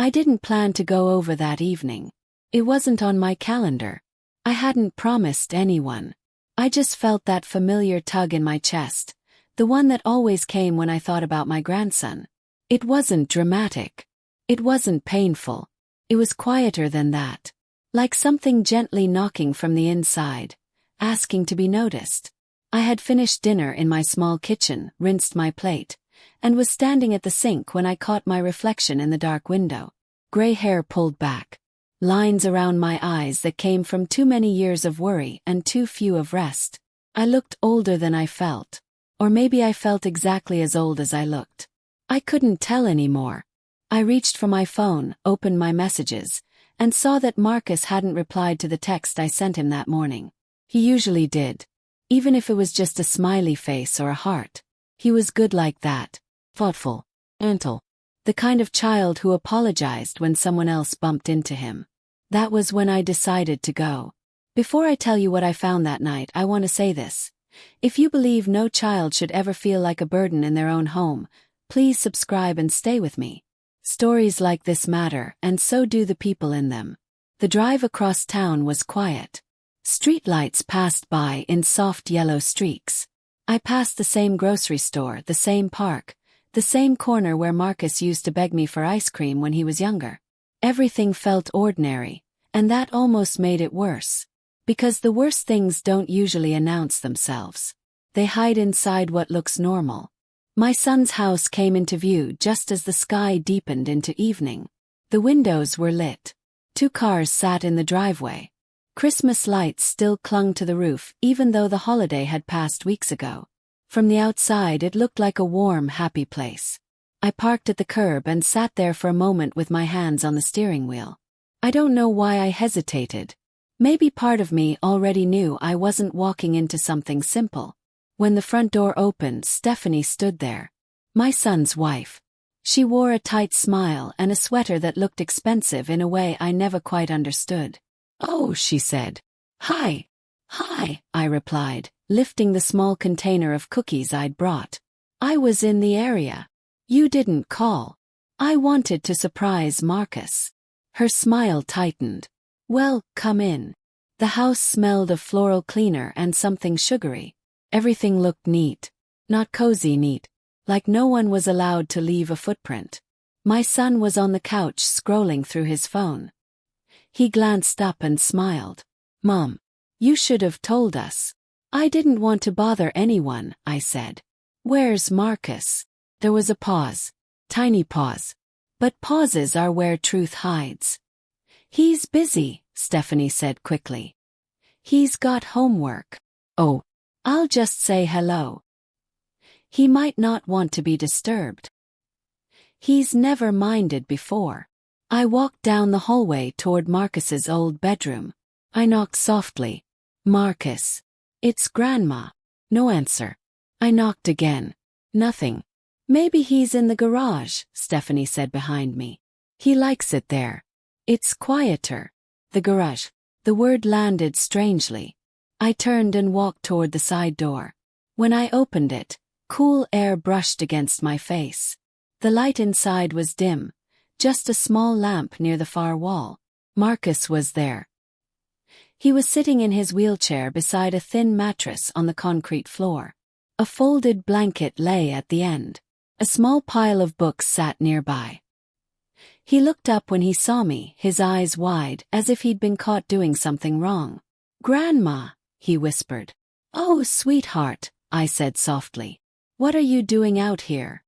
I didn't plan to go over that evening. It wasn't on my calendar. I hadn't promised anyone. I just felt that familiar tug in my chest, the one that always came when I thought about my grandson. It wasn't dramatic. It wasn't painful. It was quieter than that. Like something gently knocking from the inside, asking to be noticed. I had finished dinner in my small kitchen, rinsed my plate, and was standing at the sink when I caught my reflection in the dark window. Gray hair pulled back. Lines around my eyes that came from too many years of worry and too few of rest. I looked older than I felt. Or maybe I felt exactly as old as I looked. I couldn't tell anymore. I reached for my phone, opened my messages, and saw that Marcus hadn't replied to the text I sent him that morning. He usually did. Even if it was just a smiley face or a heart. He was good like that. Thoughtful. Gentle. The kind of child who apologized when someone else bumped into him. That was when I decided to go. Before I tell you what I found that night, I want to say this. If you believe no child should ever feel like a burden in their own home, please subscribe and stay with me. Stories like this matter, and so do the people in them. The drive across town was quiet. Streetlights passed by in soft yellow streaks. I passed the same grocery store, the same park, the same corner where Marcus used to beg me for ice cream when he was younger. Everything felt ordinary, and that almost made it worse. Because the worst things don't usually announce themselves. They hide inside what looks normal. My son's house came into view just as the sky deepened into evening. The windows were lit. 2 cars sat in the driveway. Christmas lights still clung to the roof even though the holiday had passed weeks ago. From the outside it looked like a warm, happy place. I parked at the curb and sat there for a moment with my hands on the steering wheel. I don't know why I hesitated. Maybe part of me already knew I wasn't walking into something simple. When the front door opened, Stephanie stood there. My son's wife. She wore a tight smile and a sweater that looked expensive in a way I never quite understood. "Oh," she said. "Hi." "Hi," I replied, lifting the small container of cookies I'd brought. "I was in the area. You didn't call. I wanted to surprise Marcus." Her smile tightened. "Well, come in." The house smelled of floral cleaner and something sugary. Everything looked neat. Not cozy neat. Like no one was allowed to leave a footprint. My son was on the couch scrolling through his phone. He glanced up and smiled. "Mom, you should have told us." "I didn't want to bother anyone," I said. "Where's Marcus?" There was a pause. Tiny pause. But pauses are where truth hides. "He's busy," Stephanie said quickly. "He's got homework." "Oh, I'll just say hello. He might not want to be disturbed." He's never minded before. I walked down the hallway toward Marcus's old bedroom. I knocked softly. "Marcus." "It's Grandma." No answer. I knocked again. Nothing. "Maybe he's in the garage," Stephanie said behind me. "He likes it there. It's quieter." The garage. The word landed strangely. I turned and walked toward the side door. When I opened it, cool air brushed against my face. The light inside was dim, just a small lamp near the far wall. Marcus was there. He was sitting in his wheelchair beside a thin mattress on the concrete floor. A folded blanket lay at the end. A small pile of books sat nearby. He looked up when he saw me, his eyes wide, as if he'd been caught doing something wrong. "Grandma," he whispered. "Oh, sweetheart," I said softly. "What are you doing out here?"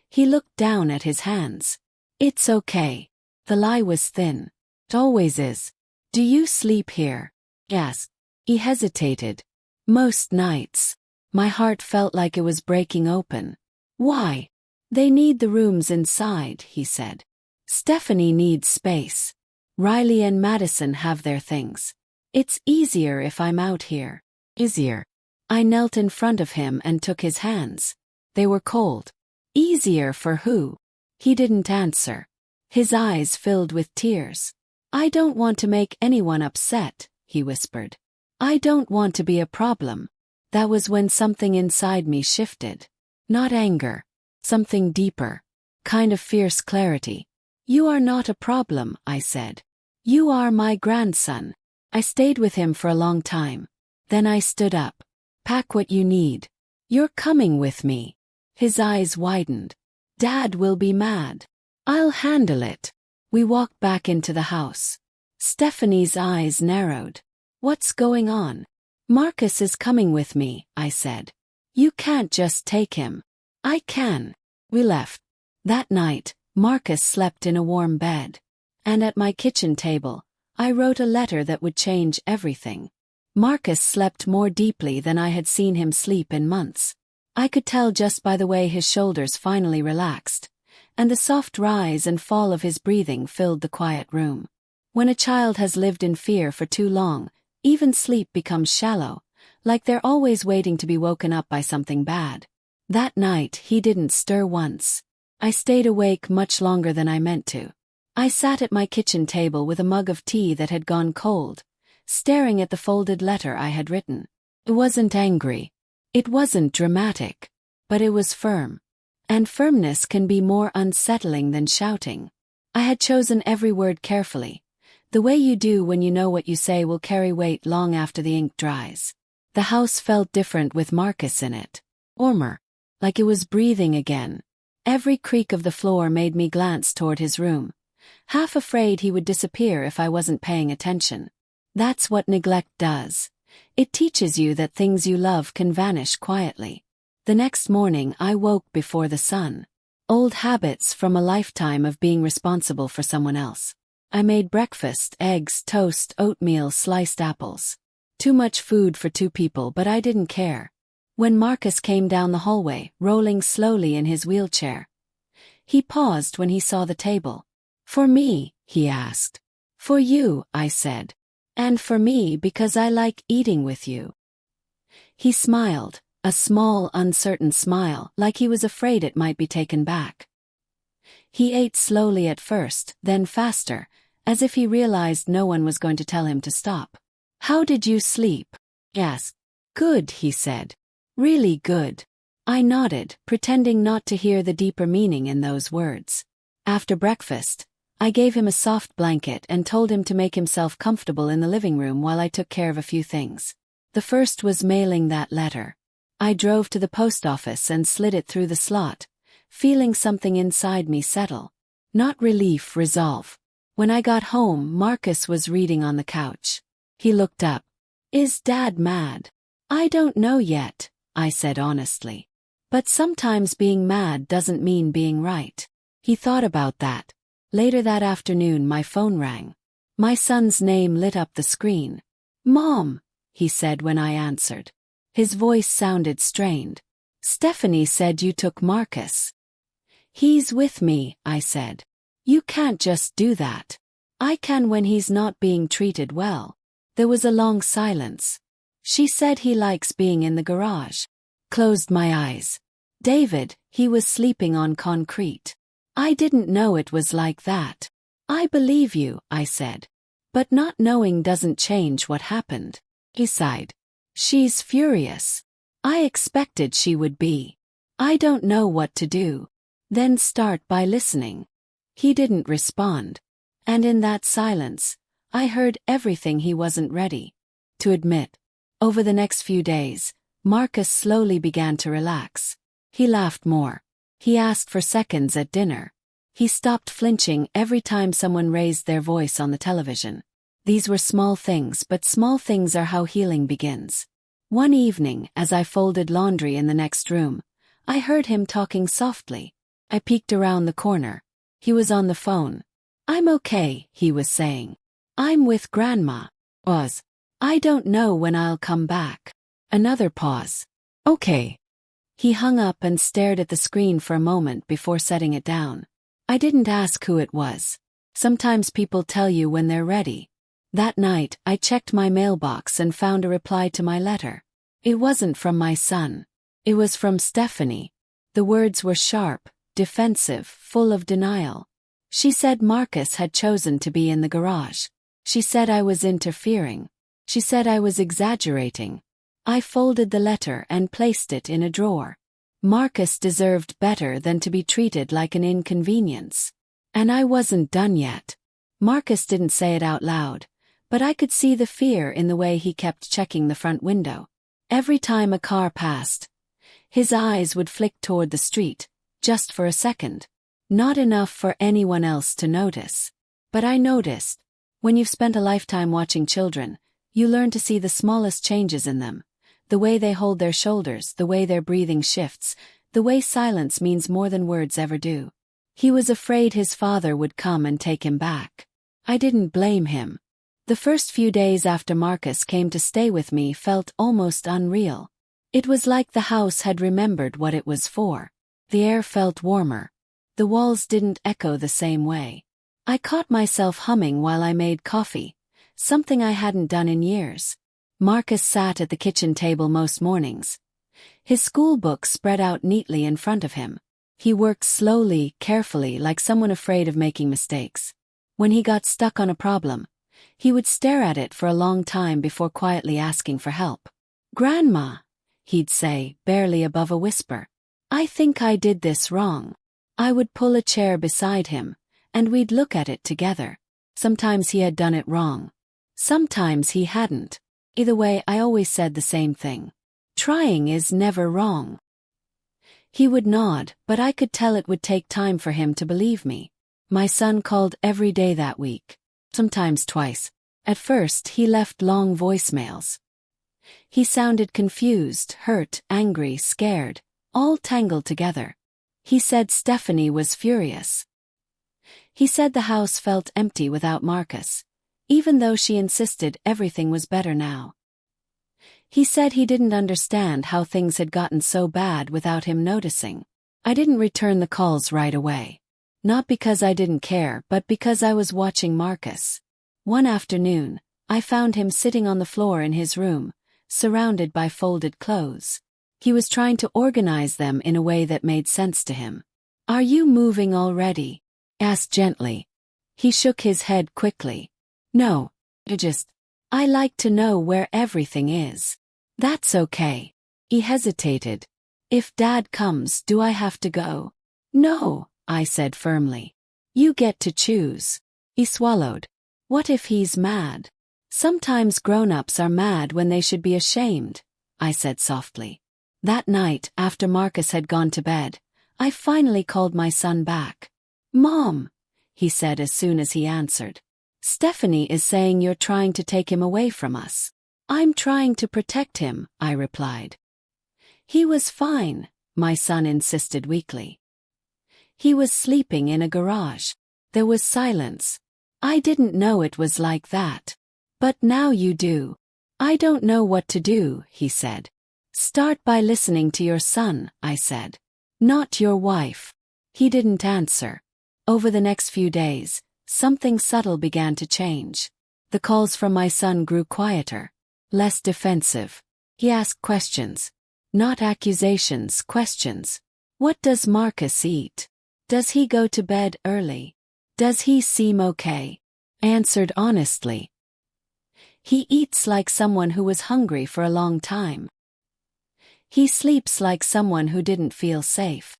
He looked down at his hands. "It's okay." The lie was thin. It always is. "Do you sleep here?" he asked. He hesitated. "Most nights." My heart felt like it was breaking open. "Why?" "They need the rooms inside," he said. "Stephanie needs space. Riley and Madison have their things. It's easier if I'm out here." "Easier?" I knelt in front of him and took his hands. They were cold. "Easier for who?" He didn't answer. His eyes filled with tears. "I don't want to make anyone upset," he whispered. "I don't want to be a problem." That was when something inside me shifted. Not anger. Something deeper. Kind of fierce clarity. You are not a problem, I said. You are my grandson. I stayed with him for a long time. Then I stood up. Pack what you need. You're coming with me. His eyes widened. Dad will be mad. I'll handle it. We walked back into the house. Stephanie's eyes narrowed. What's going on? Marcus is coming with me, I said. You can't just take him. I can. We left. That night, Marcus slept in a warm bed. And at my kitchen table, I wrote a letter that would change everything. Marcus slept more deeply than I had seen him sleep in months. I could tell just by the way his shoulders finally relaxed, and the soft rise and fall of his breathing filled the quiet room. When a child has lived in fear for too long, even sleep becomes shallow, like they're always waiting to be woken up by something bad. That night he didn't stir once. I stayed awake much longer than I meant to. I sat at my kitchen table with a mug of tea that had gone cold, staring at the folded letter I had written. It wasn't angry. It wasn't dramatic. But it was firm. And firmness can be more unsettling than shouting. I had chosen every word carefully. The way you do when you know what you say will carry weight long after the ink dries. The house felt different with Marcus in it. Warmer. Like it was breathing again. Every creak of the floor made me glance toward his room, half afraid he would disappear if I wasn't paying attention. That's what neglect does. It teaches you that things you love can vanish quietly. The next morning I woke before the sun. Old habits from a lifetime of being responsible for someone else. I made breakfast, eggs, toast, oatmeal, sliced apples. Too much food for 2 people, but I didn't care. When Marcus came down the hallway, rolling slowly in his wheelchair, he paused when he saw the table. For me, he asked. For you, I said. And for me because I like eating with you. He smiled, a small, uncertain smile, like he was afraid it might be taken back. He ate slowly at first, then faster, as if he realized no one was going to tell him to stop. How did you sleep? I asked. Good, he said. Really good. I nodded, pretending not to hear the deeper meaning in those words. After breakfast, I gave him a soft blanket and told him to make himself comfortable in the living room while I took care of a few things. The first was mailing that letter. I drove to the post office and slid it through the slot, feeling something inside me settle. Not relief, resolve. When I got home, Marcus was reading on the couch. He looked up. Is Dad mad? I don't know yet, I said honestly. But sometimes being mad doesn't mean being right. He thought about that. Later that afternoon my phone rang. My son's name lit up the screen. Mom, he said when I answered. His voice sounded strained. Stephanie said you took Marcus. He's with me, I said. You can't just do that. I can when he's not being treated well. There was a long silence. She said he likes being in the garage. Closed my eyes. David, he was sleeping on concrete. I didn't know it was like that. I believe you, I said. But not knowing doesn't change what happened. He sighed. She's furious. I expected she would be. I don't know what to do. Then start by listening. He didn't respond. And in that silence, I heard everything he wasn't ready to admit. Over the next few days, Marcus slowly began to relax. He laughed more. He asked for seconds at dinner. He stopped flinching every time someone raised their voice on the television. These were small things, but small things are how healing begins. One evening, as I folded laundry in the next room, I heard him talking softly. I peeked around the corner. He was on the phone. I'm okay, he was saying. I'm with Grandma. Pause. I don't know when I'll come back. Another pause. Okay. He hung up and stared at the screen for a moment before setting it down. I didn't ask who it was. Sometimes people tell you when they're ready. That night, I checked my mailbox and found a reply to my letter. It wasn't from my son. It was from Stephanie. The words were sharp, defensive, full of denial. She said Marcus had chosen to be in the garage. She said I was interfering. She said I was exaggerating. I folded the letter and placed it in a drawer. Marcus deserved better than to be treated like an inconvenience. And I wasn't done yet. Marcus didn't say it out loud, but I could see the fear in the way he kept checking the front window. Every time a car passed, his eyes would flick toward the street, just for a second. Not enough for anyone else to notice. But I noticed. When you've spent a lifetime watching children, you learn to see the smallest changes in them. The way they hold their shoulders, the way their breathing shifts, the way silence means more than words ever do. He was afraid his father would come and take him back. I didn't blame him. The first few days after Marcus came to stay with me felt almost unreal. It was like the house had remembered what it was for. The air felt warmer. The walls didn't echo the same way. I caught myself humming while I made coffee, something I hadn't done in years. Marcus sat at the kitchen table most mornings. His school book spread out neatly in front of him. He worked slowly, carefully, like someone afraid of making mistakes. When he got stuck on a problem, he would stare at it for a long time before quietly asking for help. "Grandma," he'd say, barely above a whisper, "I think I did this wrong." I would pull a chair beside him, and we'd look at it together. Sometimes he had done it wrong. Sometimes he hadn't. Either way, I always said the same thing. Trying is never wrong. He would nod, but I could tell it would take time for him to believe me. My son called every day that week, sometimes twice. At first, he left long voicemails. He sounded confused, hurt, angry, scared, all tangled together. He said Stephanie was furious. He said the house felt empty without Marcus, even though she insisted everything was better now. He said he didn't understand how things had gotten so bad without him noticing. I didn't return the calls right away. Not because I didn't care, but because I was watching Marcus. One afternoon, I found him sitting on the floor in his room, surrounded by folded clothes. He was trying to organize them in a way that made sense to him. "Are you moving already?" asked gently. He shook his head quickly. "No, I like to know where everything is." "That's okay." He hesitated. "If Dad comes, do I have to go?" "No," I said firmly. "You get to choose." He swallowed. "What if he's mad?" "Sometimes grown-ups are mad when they should be ashamed," I said softly. That night, after Marcus had gone to bed, I finally called my son back. "Mom," he said as soon as he answered, "Stephanie is saying you're trying to take him away from us." "I'm trying to protect him," I replied. "He was fine," my son insisted weakly. "He was sleeping in a garage." There was silence. "I didn't know it was like that." "But now you do." "I don't know what to do," he said. "Start by listening to your son," I said. "Not your wife." He didn't answer. Over the next few days, something subtle began to change. The calls from my son grew quieter, less defensive. He asked questions. Not accusations, questions. "What does Marcus eat? Does he go to bed early? Does he seem okay?" Answered honestly. "He eats like someone who was hungry for a long time. He sleeps like someone who didn't feel safe.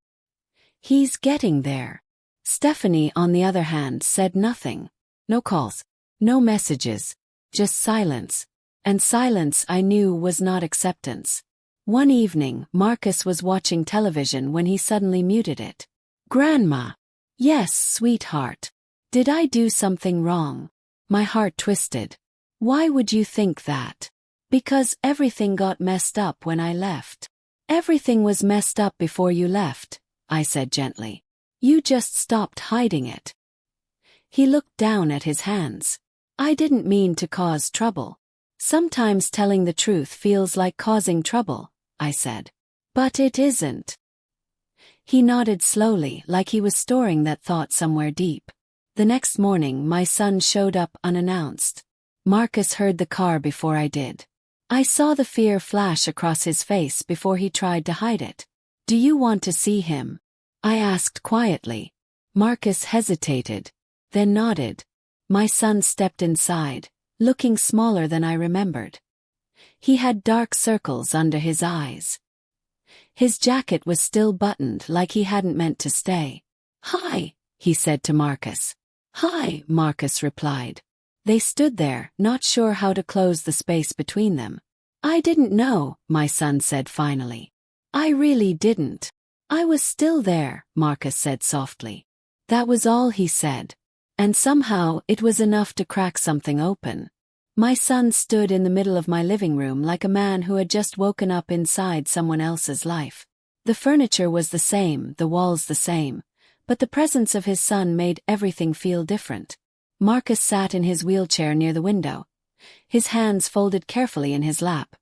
He's getting there." Stephanie, on the other hand, said nothing. No calls, no messages, just silence. And silence, I knew, was not acceptance. One evening, Marcus was watching television when he suddenly muted it. "Grandma." "Yes, sweetheart. Did I do something wrong?" My heart twisted. "Why would you think that?" "Because everything got messed up when I left." "Everything was messed up before you left," I said gently. "You just stopped hiding it." He looked down at his hands. "I didn't mean to cause trouble." "Sometimes telling the truth feels like causing trouble," I said. "But it isn't." He nodded slowly, like he was storing that thought somewhere deep. The next morning, my son showed up unannounced. Marcus heard the car before I did. I saw the fear flash across his face before he tried to hide it. "Do you want to see him?" I asked quietly. Marcus hesitated, then nodded. My son stepped inside, looking smaller than I remembered. He had dark circles under his eyes. His jacket was still buttoned like he hadn't meant to stay. "Hi," he said to Marcus. Hi, Marcus replied. They stood there, not sure how to close the space between them. I didn't know, my son said finally. I really didn't. I was still there, Marcus said softly. That was all he said. And somehow it was enough to crack something open. My son stood in the middle of my living room like a man who had just woken up inside someone else's life. The furniture was the same, the walls the same, but the presence of his son made everything feel different. Marcus sat in his wheelchair near the window, his hands folded carefully in his lap.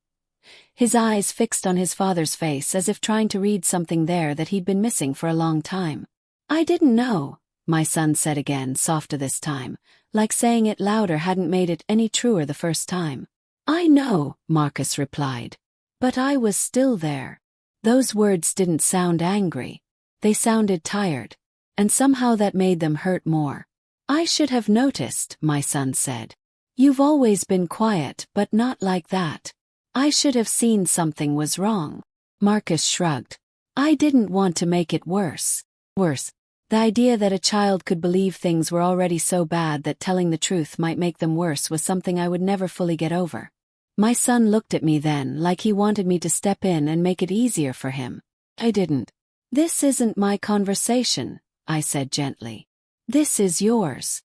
His eyes fixed on his father's face as if trying to read something there that he'd been missing for a long time. I didn't know, my son said again, softer this time, like saying it louder hadn't made it any truer the first time. I know, Marcus replied. But I was still there. Those words didn't sound angry. They sounded tired. And somehow that made them hurt more. I should have noticed, my son said. You've always been quiet, but not like that. I should have seen something was wrong. Marcus shrugged. I didn't want to make it worse. Worse. The idea that a child could believe things were already so bad that telling the truth might make them worse was something I would never fully get over. My son looked at me then like he wanted me to step in and make it easier for him. I didn't. This isn't my conversation, I said gently. This is yours.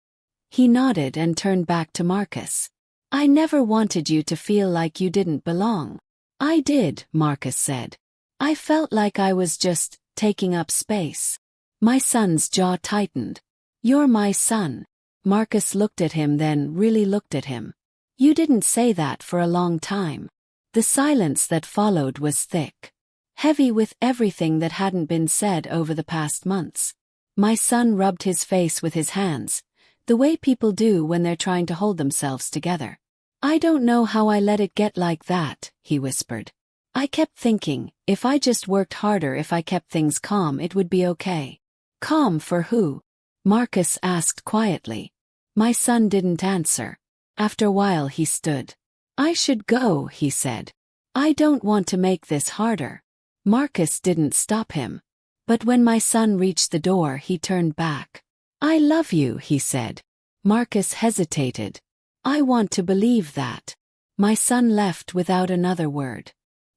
He nodded and turned back to Marcus. I never wanted you to feel like you didn't belong. I did, Marcus said. I felt like I was just taking up space. My son's jaw tightened. You're my son. Marcus looked at him, then really looked at him. You didn't say that for a long time. The silence that followed was thick. Heavy with everything that hadn't been said over the past months. My son rubbed his face with his hands, the way people do when they're trying to hold themselves together. I don't know how I let it get like that, he whispered. I kept thinking, if I just worked harder, if I kept things calm, it would be okay. Calm for who? Marcus asked quietly. My son didn't answer. After a while he stood. I should go, he said. I don't want to make this harder. Marcus didn't stop him. But when my son reached the door, he turned back. I love you, he said. Marcus hesitated. I want to believe that. My son left without another word.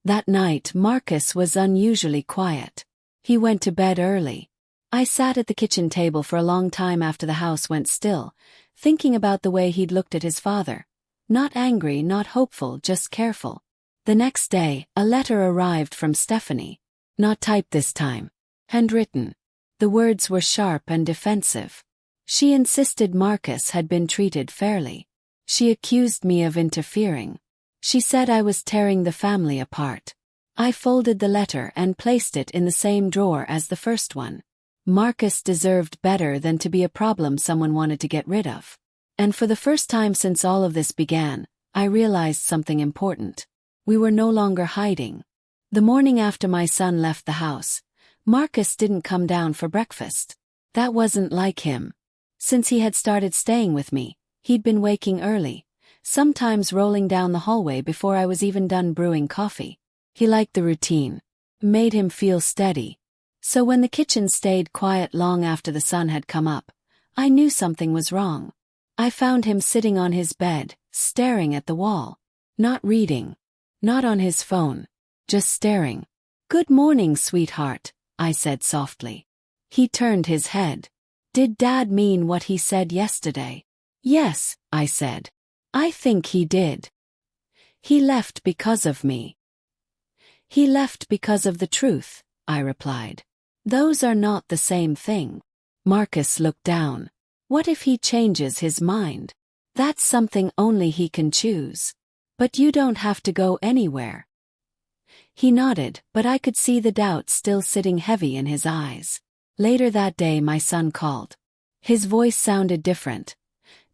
That night Marcus was unusually quiet. He went to bed early. I sat at the kitchen table for a long time after the house went still, thinking about the way he'd looked at his father. Not angry, not hopeful, just careful. The next day, a letter arrived from Stephanie. Not typed this time. Handwritten. The words were sharp and defensive. She insisted Marcus had been treated fairly. She accused me of interfering. She said I was tearing the family apart. I folded the letter and placed it in the same drawer as the first one. Marcus deserved better than to be a problem someone wanted to get rid of. And for the first time since all of this began, I realized something important. We were no longer hiding. The morning after my son left the house, Marcus didn't come down for breakfast. That wasn't like him. Since he had started staying with me, he'd been waking early, sometimes rolling down the hallway before I was even done brewing coffee. He liked the routine. Made him feel steady. So when the kitchen stayed quiet long after the sun had come up, I knew something was wrong. I found him sitting on his bed, staring at the wall. Not reading. Not on his phone. Just staring. Good morning, sweetheart, I said softly. He turned his head. Did Dad mean what he said yesterday? Yes, I said. I think he did. He left because of me. He left because of the truth, I replied. Those are not the same thing. Marcus looked down. What if he changes his mind? That's something only he can choose. But you don't have to go anywhere. He nodded, but I could see the doubt still sitting heavy in his eyes. Later that day my son called. His voice sounded different.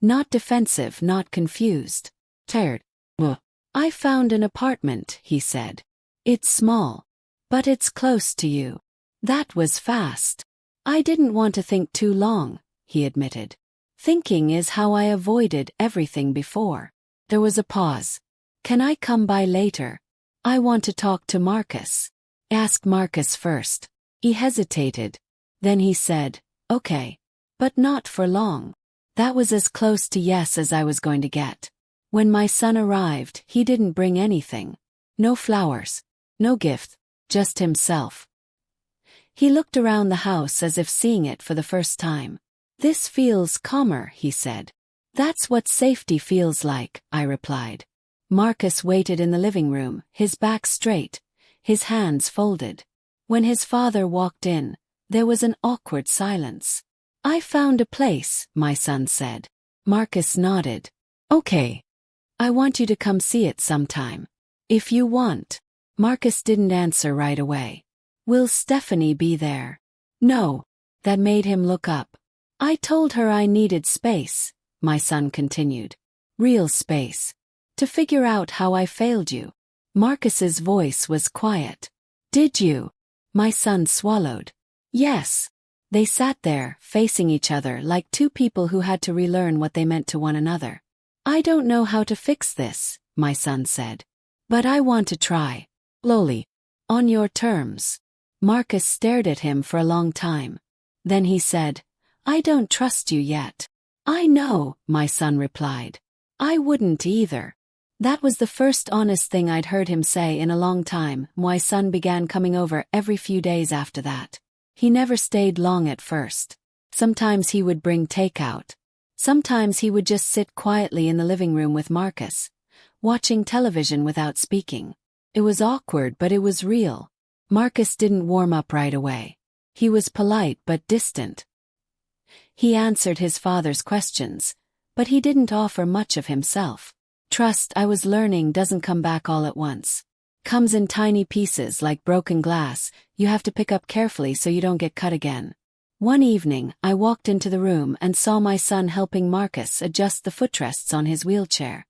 Not defensive, not confused. Tired. I found an apartment, he said. It's small. But it's close to you. That was fast. I didn't want to think too long, he admitted. Thinking is how I avoided everything before. There was a pause. Can I come by later? I want to talk to Marcus. Ask Marcus first. He hesitated. Then he said, okay. But not for long. That was as close to yes as I was going to get. When my son arrived, he didn't bring anything. No flowers. No gift. Just himself. He looked around the house as if seeing it for the first time. "This feels calmer," he said. "That's what safety feels like," I replied. Marcus waited in the living room, his back straight, his hands folded. When his father walked in, there was an awkward silence. "I found a place," my son said. Marcus nodded. "Okay. I want you to come see it sometime. If you want." Marcus didn't answer right away. "Will Stephanie be there?" "No." That made him look up. "I told her I needed space," my son continued. "Real space. To figure out how I failed you." Marcus's voice was quiet. "Did you?" My son swallowed. "Yes." They sat there, facing each other like two people who had to relearn what they meant to one another. "I don't know how to fix this," my son said. "But I want to try. Slowly. On your terms." Marcus stared at him for a long time. Then he said, "I don't trust you yet." "I know," my son replied. "I wouldn't either." That was the first honest thing I'd heard him say in a long time. My son began coming over every few days after that. He never stayed long at first. Sometimes he would bring takeout. Sometimes he would just sit quietly in the living room with Marcus, watching television without speaking. It was awkward, but it was real. Marcus didn't warm up right away. He was polite but distant. He answered his father's questions, but he didn't offer much of himself. Trust, I was learning, doesn't come back all at once. Comes in tiny pieces like broken glass, you have to pick up carefully so you don't get cut again. One evening, I walked into the room and saw my son helping Marcus adjust the footrests on his wheelchair.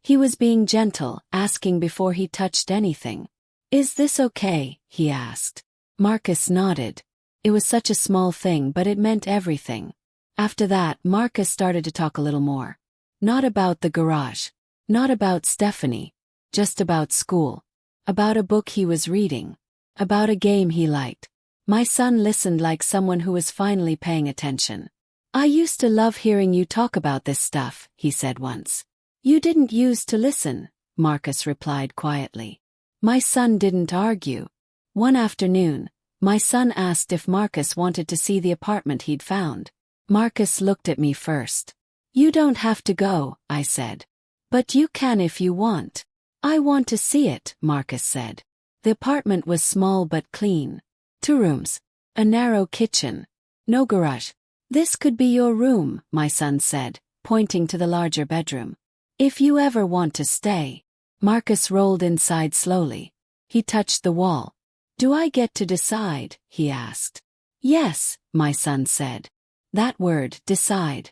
He was being gentle, asking before he touched anything. "Is this okay?" he asked. Marcus nodded. It was such a small thing, but it meant everything. After that, Marcus started to talk a little more. Not about the garage. Not about Stephanie. Just about school. About a book he was reading. About a game he liked. My son listened like someone who was finally paying attention. "I used to love hearing you talk about this stuff," he said once. "You didn't used to listen," Marcus replied quietly. My son didn't argue. One afternoon, my son asked if Marcus wanted to see the apartment he'd found. Marcus looked at me first. "You don't have to go," I said. "But you can if you want." "I want to see it," Marcus said. The apartment was small but clean. 2 rooms. A narrow kitchen. No garage. "This could be your room," my son said, pointing to the larger bedroom. "If you ever want to stay." Marcus rolled inside slowly. He touched the wall. "Do I get to decide?" he asked. "Yes," my son said. That word, decide,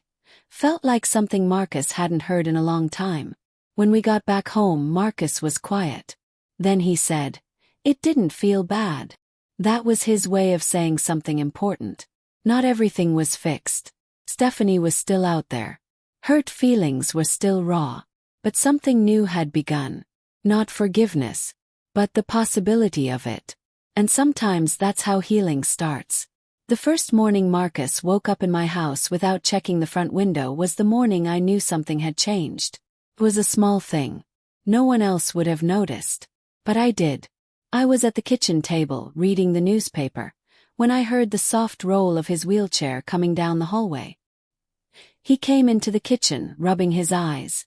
felt like something Marcus hadn't heard in a long time. When we got back home, Marcus was quiet. Then he said, "It didn't feel bad." That was his way of saying something important. Not everything was fixed. Stephanie was still out there. Hurt feelings were still raw. But something new had begun. Not forgiveness, but the possibility of it. And sometimes that's how healing starts. The first morning Marcus woke up in my house without checking the front window was the morning I knew something had changed. It was a small thing. No one else would have noticed. But I did. I was at the kitchen table reading the newspaper when I heard the soft roll of his wheelchair coming down the hallway. He came into the kitchen, rubbing his eyes,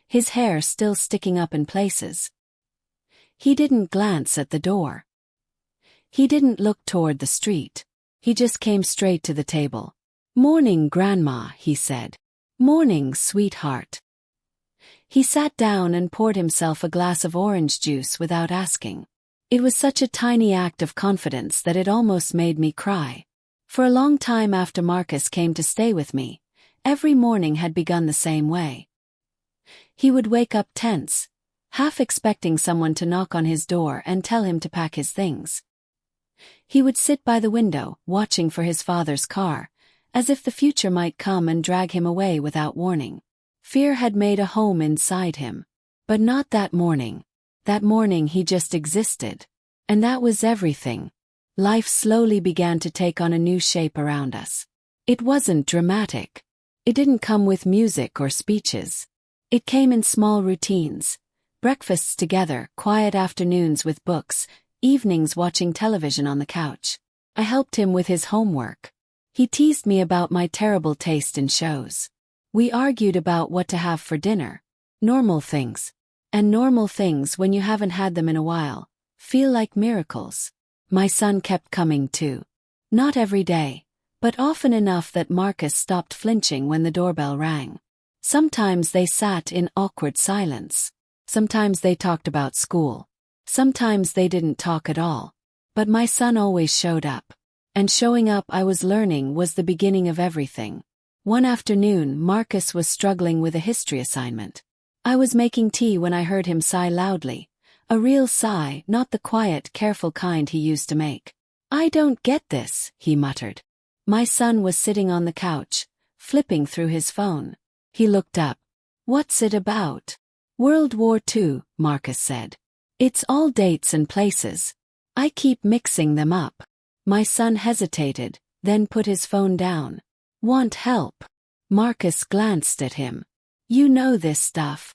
his hair still sticking up in places. He didn't glance at the door. He didn't look toward the street. He just came straight to the table. "Morning, Grandma," he said. "Morning, sweetheart." He sat down and poured himself a glass of orange juice without asking. It was such a tiny act of confidence that it almost made me cry. For a long time after Marcus came to stay with me, every morning had begun the same way. He would wake up tense, half expecting someone to knock on his door and tell him to pack his things. He would sit by the window, watching for his father's car, as if the future might come and drag him away without warning. Fear had made a home inside him. But not that morning. That morning he just existed. And that was everything. Life slowly began to take on a new shape around us. It wasn't dramatic. It didn't come with music or speeches. It came in small routines. Breakfasts together, quiet afternoons with books, evenings watching television on the couch. I helped him with his homework. He teased me about my terrible taste in shows. We argued about what to have for dinner. Normal things. And normal things, when you haven't had them in a while, feel like miracles. My son kept coming too. Not every day, but often enough that Marcus stopped flinching when the doorbell rang. Sometimes they sat in awkward silence. Sometimes they talked about school. Sometimes they didn't talk at all. But my son always showed up. And showing up, I was learning, was the beginning of everything. One afternoon, Marcus was struggling with a history assignment. I was making tea when I heard him sigh loudly. A real sigh, not the quiet, careful kind he used to make. "I don't get this," he muttered. My son was sitting on the couch, flipping through his phone. He looked up. "What's it about?" "World War II, Marcus said. "It's all dates and places. I keep mixing them up." My son hesitated, then put his phone down. "Want help?" Marcus glanced at him. "You know this stuff."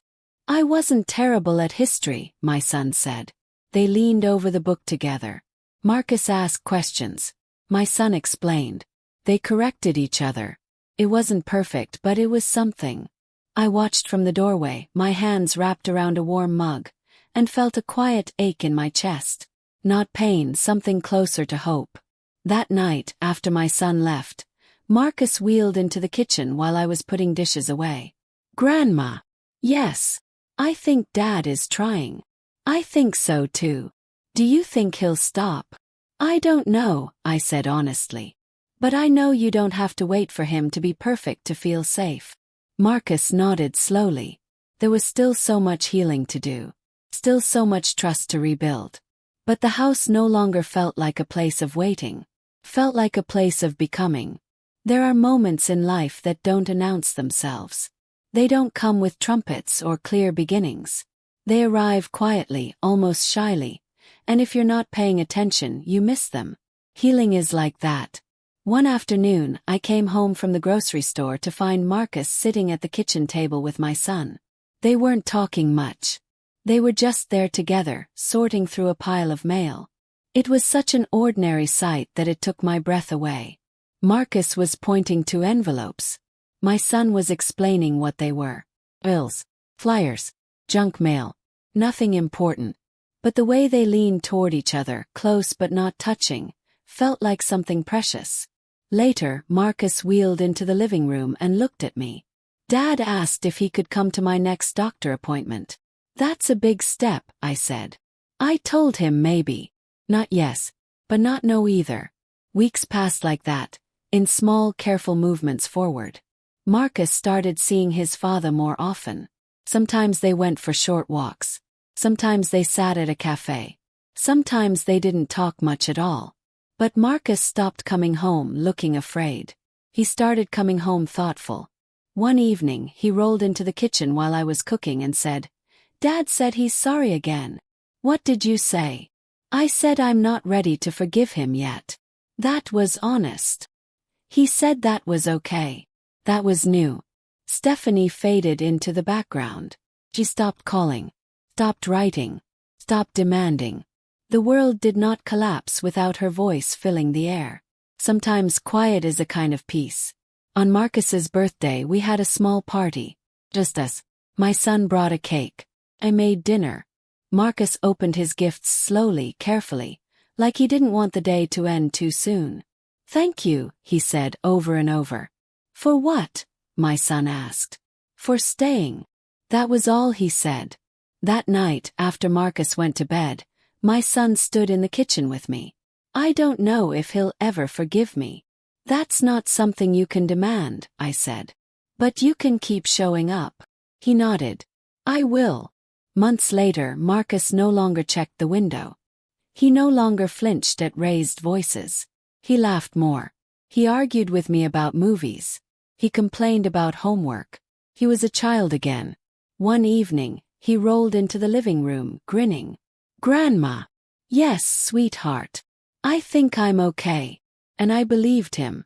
"I wasn't terrible at history," my son said. They leaned over the book together. Marcus asked questions. My son explained. They corrected each other. It wasn't perfect, but it was something. I watched from the doorway, my hands wrapped around a warm mug, and felt a quiet ache in my chest. Not pain, something closer to hope. That night, after my son left, Marcus wheeled into the kitchen while I was putting dishes away. "Grandma." "Yes. I think Dad is trying." "I think so too. Do you think he'll stop?" "I don't know," I said honestly. "But I know you don't have to wait for him to be perfect to feel safe." Marcus nodded slowly. There was still so much healing to do. Still so much trust to rebuild. But the house no longer felt like a place of waiting. Felt like a place of becoming. There are moments in life that don't announce themselves. They don't come with trumpets or clear beginnings. They arrive quietly, almost shyly, and if you're not paying attention, you miss them. Healing is like that. One afternoon, I came home from the grocery store to find Marcus sitting at the kitchen table with my son. They weren't talking much. They were just there together, sorting through a pile of mail. It was such an ordinary sight that it took my breath away. Marcus was pointing to envelopes. My son was explaining what they were. Bills, flyers, junk mail. Nothing important. But the way they leaned toward each other, close but not touching, felt like something precious. Later, Marcus wheeled into the living room and looked at me. "Dad asked if he could come to my next doctor appointment." "That's a big step," I said. I told him maybe. Not yes, but not no either. Weeks passed like that, in small, careful movements forward. Marcus started seeing his father more often. Sometimes they went for short walks. Sometimes they sat at a cafe. Sometimes they didn't talk much at all. But Marcus stopped coming home looking afraid. He started coming home thoughtful. One evening, he rolled into the kitchen while I was cooking and said, "Dad said he's sorry again." "What did you say?" "I said I'm not ready to forgive him yet." That was honest. He said that was okay. That was new. Stephanie faded into the background. She stopped calling, stopped writing, stopped demanding. The world did not collapse without her voice filling the air. Sometimes quiet is a kind of peace. On Marcus's birthday we had a small party. Just us. My son brought a cake. I made dinner. Marcus opened his gifts slowly, carefully, like he didn't want the day to end too soon. "Thank you," he said over and over. "For what?" my son asked. "For staying." That was all he said. That night, after Marcus went to bed, my son stood in the kitchen with me. "I don't know if he'll ever forgive me." "That's not something you can demand," I said. "But you can keep showing up." He nodded. "I will." Months later, Marcus no longer checked the window. He no longer flinched at raised voices. He laughed more. He argued with me about movies. He complained about homework. He was a child again. One evening, he rolled into the living room, grinning. "Grandma." "Yes, sweetheart. I think I'm okay." And I believed him.